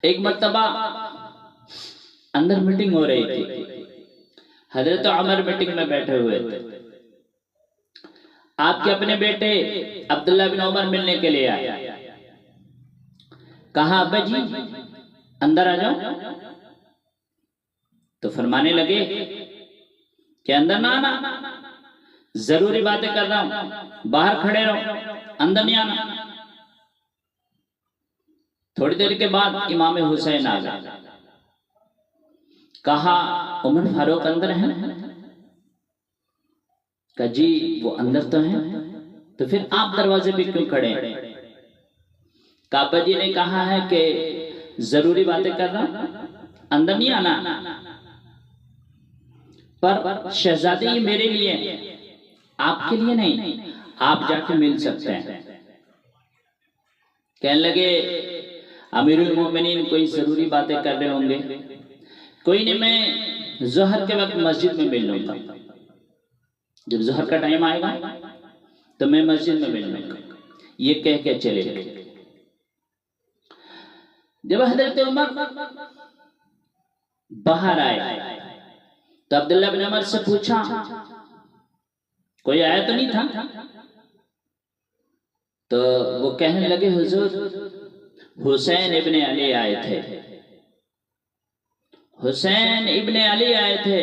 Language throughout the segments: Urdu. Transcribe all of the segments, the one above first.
ایک مرتبہ اندر میٹنگ ہو رہی تھی، حضرت عمر میٹنگ میں بیٹھے ہوئے تھے۔ آپ کے اپنے بیٹے عبداللہ بن عمر ملنے کے لیے آئے۔ کہا ابا جی اندر آ جاؤ، تو فرمانے لگے کہ اندر نہ آنا، ضروری باتیں کر رہا ہوں، باہر کھڑے رہو، اندر نہیں آنا۔ تھوڑی دیر کے بعد امام حسین آ گئے۔ کہا عمر فاروق اندر ہیں؟ کہا جی وہ اندر تو ہیں، تو پھر آپ دروازے پہ کیوں کھڑے ہیں؟ کہا ابا جی نے کہا ہے کہ ضروری باتیں کر رہا ہوں، اندر نہیں آنا، پر شہزادے یہ میرے لیے آپ کے لیے نہیں، آپ جا کے مل سکتے ہیں۔ کہنے لگے امیر المومنین کوئی ضروری باتیں کر رہے ہوں گے، کوئی نہیں میں ظہر کے وقت مسجد میں مل لوں گا، جب ظہر کا ٹائم آئے گا تو میں مسجد میں مل لوں گا، یہ کہہ کے چلے گئے۔ جب حضرت عمر باہر آئے تو عبداللہ بن عمر سے پوچھا کوئی آیا تو نہیں تھا؟ تو وہ کہنے لگے حضور حسین ابن علی آئے تھے، حسین ابن علی آئے تھے۔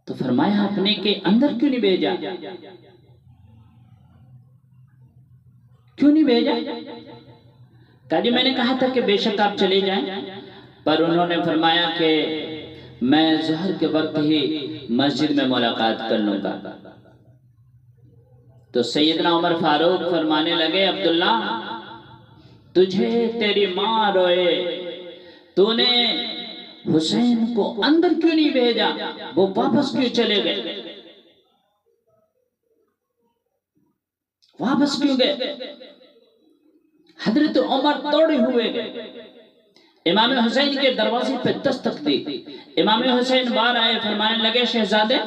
تو فرمایا آپ نے کہ اندر کیوں نہیں بھیجا؟ کیوں نہیں بھیجا؟ کہا جی میں نے کہا تھا کہ بے شک آپ چلے جائیں، پر انہوں نے فرمایا کہ میں ظہر کے وقت ہی مسجد میں ملاقات کر لوں گا۔ تو سیدنا عمر فاروق فرمانے لگے عبداللہ تجھے تیری ماں روئے، تو نے حسین کو اندر کیوں نہیں بھیجا، وہ واپس کیوں چلے گئے، واپس کیوں گئے؟ حضرت عمر توڑے ہوئے گئے، امام حسین کے دروازے پہ دستک دی۔ امام حسین باہر آئے، فرمانے لگے شہزادے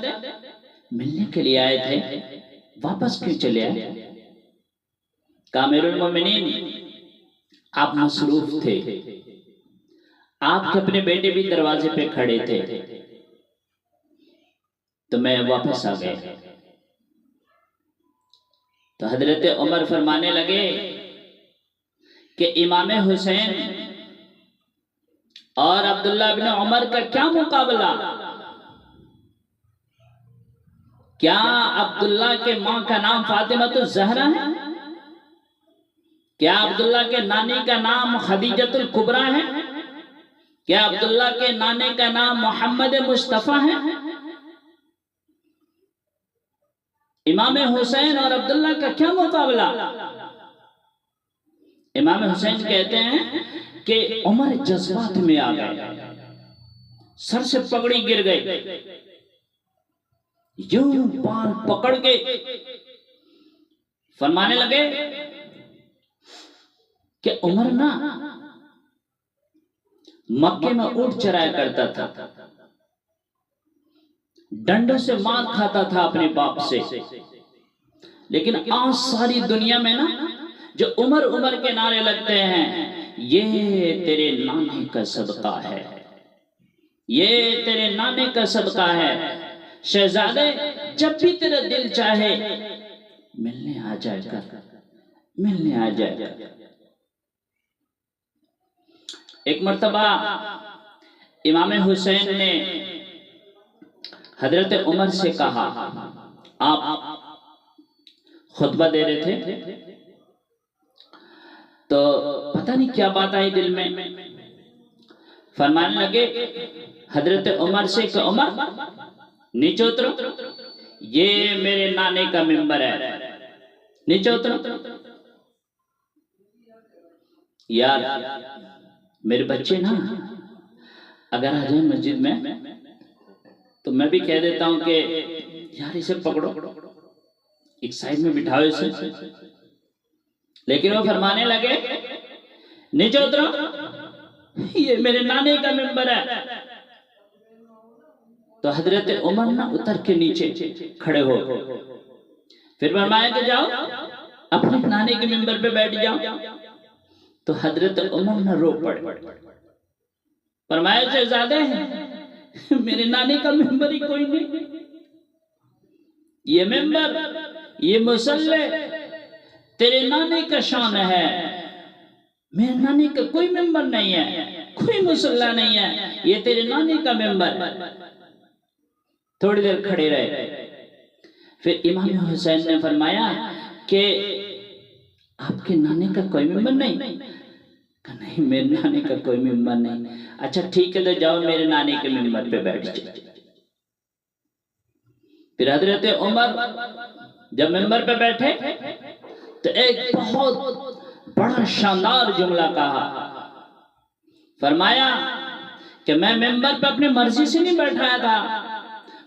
ملنے کے لیے آئے تھے، واپس کیوں چلے آئے؟ کہا امیر المومنین آپ مصروف تھے، آپ کے اپنے بیٹے بھی دروازے پہ کھڑے تھے، تو میں واپس آ گیا۔ تو حضرت عمر فرمانے لگے کہ امام حسین اور عبداللہ بن عمر کا کیا مقابلہ؟ کیا عبداللہ کے ماں کا نام فاطمہ الزہرا ہے؟ کیا عبداللہ کے نانی کا نام خدیجۃ الکبریٰ ہے؟ کیا عبداللہ کے نانے کا نام محمد مصطفیٰ ہے؟ امام حسین اور عبداللہ کا کیا مقابلہ؟ امام حسین کہتے ہیں کہ عمر جذبات میں آ گئے، سر سے پگڑی گر گئی، یوں بال پکڑ کے فرمانے لگے کہ عمر نا مکے میں اونٹ چرایا کرتا تھا، ڈنڈوں سے مار کھاتا تھا اپنے باپ سے، لیکن آج ساری دنیا میں نا جو عمر عمر کے نعرے لگتے ہیں یہ تیرے نانے کا صدقہ ہے، یہ تیرے نانے کا صدقہ ہے، شہزادے جب بھی تیرا دل چاہے ملنے آ جائے گا، ملنے آ جائے گا۔ ایک مرتبہ امام حسین نے حضرت عمر سے کہا، آپ خطبہ دے رہے تھے تو پتہ نہیں کیا بات آئی دل میں، فرمانے لگے حضرت عمر سے کہ عمر نیچے اترو، یہ میرے نانے کا منبر ہے، نیچے اترو۔ یار میرے بچے نا اگر آ جائیں مسجد میں تو میں بھی کہہ دیتا ہوں کہ یار اسے پکڑو، ایک سائڈ میں بٹھاؤ اسے، لیکن وہ فرمانے لگے نیچے اترو، یہ میرے نانے کا منبر ہے۔ تو حضرت عمر نہ اتر کے نیچے کھڑے ہو، پھر فرمایا کہ جاؤ اپنے نانے کے منبر پہ بیٹھ جاؤ۔ تو حضرت عمر نہ رو پڑے، فرمایا شہزادے میرے نانے کا ممبر ہی کوئی نہیں، یہ ممبر، یہ مصلی تیرے نانے کا شان ہے، میرے نانے کا کوئی ممبر نہیں ہے، کوئی مصلی نہیں ہے، یہ تیرے نانے کا ممبر ہے۔ تھوڑی دیر کھڑے رہے، پھر امام حسین نے فرمایا کہ آپ کے نانے کا کوئی ممبر نہیں؟ کہا نہیں میرے نانے کا کوئی ممبر نہیں۔ اچھا ٹھیک ہے تو جاؤ میرے نانے کے ممبر پہ بیٹھ جاؤ۔ پھر حضرت عمر جب ممبر پہ بیٹھے تو ایک بہت بڑا شاندار جملہ کہا، فرمایا کہ میں ممبر پہ اپنی مرضی سے نہیں بیٹھایا تھا،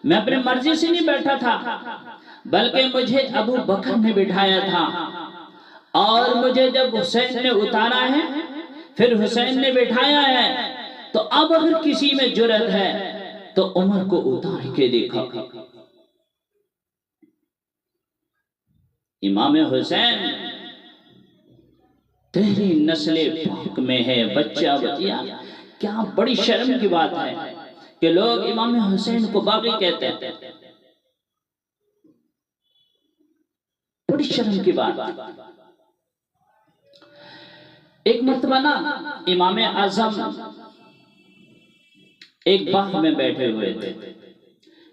میں اپنی مرضی سے نہیں بیٹھا تھا، بلکہ مجھے ابو بکر نے بٹھایا تھا، اور مجھے جب حسین نے اتارا ہے پھر حسین نے بٹھایا ہے، تو اب اگر کسی میں جرأت ہے تو عمر کو اتار کے دیکھا۔ امام حسین تیری نسل پاک میں ہے بچہ بچیا، کیا بڑی شرم کی بات ہے کہ لوگ امام حسین کو باغی کہتے ہیں، بڑی شرم کی بات۔ ایک مرتبہ نا امام اعظم ایک باغ میں بیٹھے ہوئے تھے،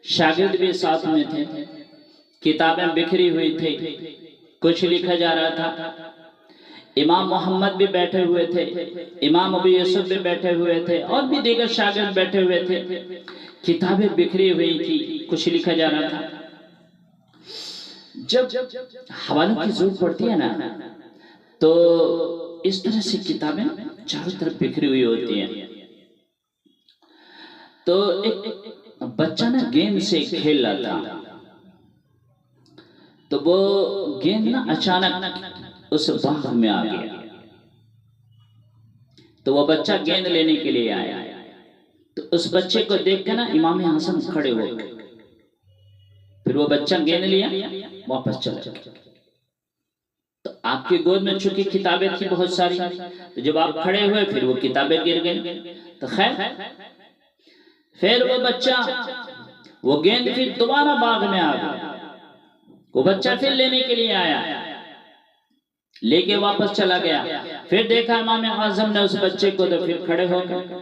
شاگرد بھی ساتھ میں تھے، کتابیں بکھری ہوئی تھی، کچھ لکھا جا رہا تھا، امام محمد بھی بیٹھے ہوئے تھے، امام ابو یوسف بھی بیٹھے ہوئے تھے، اور بھی دیگر شاگرد بیٹھے ہوئے تھے، کتابیں بکھری ہوئی تھی، کچھ لکھا جا رہا تھا۔ جب حوالوں کی ضرورت پڑتی ہے نا تو اس طرح سے کتابیں چاروں طرف بکھری ہوئی ہوتی ہیں۔ تو ایک بچہ نا گیند سے کھیل رہا تھا، تو وہ گیند نا اچانک اس باغ میں آ گیا، تو وہ بچہ گیند لینے کے لیے آیا، تو اس بچے کو دیکھ کے نا امام حسن کھڑے ہو گئے، پھر وہ بچہ گیند لیا واپس چلا گیا۔ تو آپ کی گود میں چونکہ کتابیں تھی بہت ساری، تو جب آپ کھڑے ہوئے پھر وہ کتابیں گر گئیں، تو خیر پھر وہ بچہ وہ گیند پھر دوبارہ باغ میں آ گیا، وہ بچہ پھر لینے کے لیے آیا، لے کے واپس چلا گیا، پھر دیکھا امام اعظم نے اس بچے کو، تو پھر کھڑے ہو گئے۔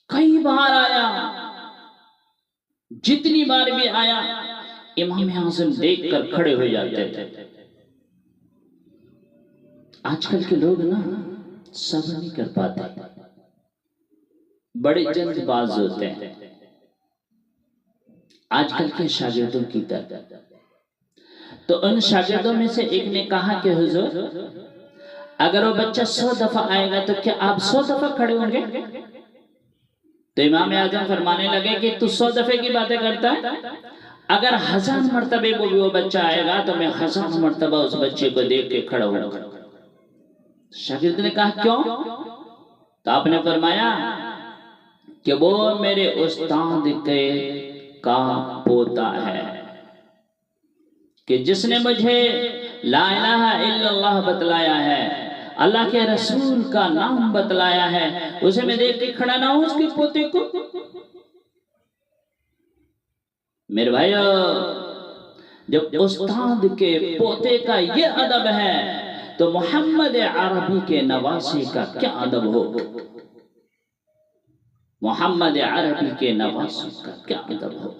کئی بار آیا، جتنی بار بھی آیا امام اعظم دیکھ کر کھڑے ہو جاتے تھے۔ آج کل کے لوگ نا صبر نہیں کر پاتے، بڑے جلد باز ہوتے ہیں آج کل کے شاگردوں کی طرح۔ تو ان شاگردوں میں سے ایک نے کہا کہ حضور اگر وہ بچہ 100 دفعہ آئے گا تو کیا آپ 100 دفعہ کھڑے ہوں گے؟ تو امام اعظم فرمانے لگے کہ تو 100 دفعے کی باتیں کرتا ہے، اگر 1000 مرتبہ وہ بچہ آئے گا تو میں 1000 مرتبہ اس بچے کو دیکھ کے کھڑا ہوں گا۔ شاگرد نے کہا کیوں؟ تو آپ نے فرمایا کہ وہ میرے استاد کے کا پوتا ہے، کہ جس نے مجھے لا الہ الا اللہ بتلایا ہے، اللہ کے رسول کا نام بتلایا ہے، اسے میں دیکھ کے کھڑا نہ ہوں اس کے پوتے کو۔ میرے بھائیو، جب استاد کے پوتے کا یہ ادب ہے تو محمد عربی کے نواسے کا کیا ادب ہو؟ محمد عربی کے نواسے کا کیا ادب ہو؟